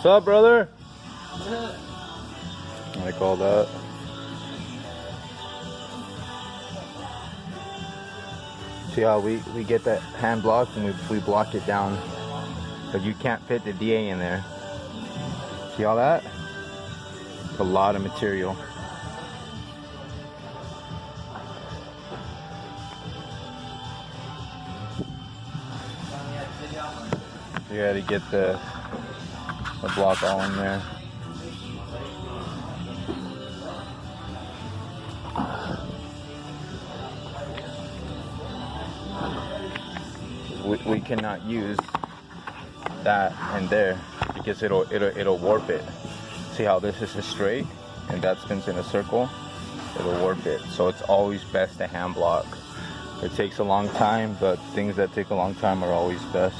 What's up, brother? Like all that. See how we get that hand blocked and we block it down, but you can't fit the DA in there. See all that? It's a lot of material. You gotta get the block all in there. We cannot use that in there because it'll warp it. See how this is straight and that spins in a circle? It'll warp it. So it's always best to hand block. It takes a long time, but things that take a long time are always best.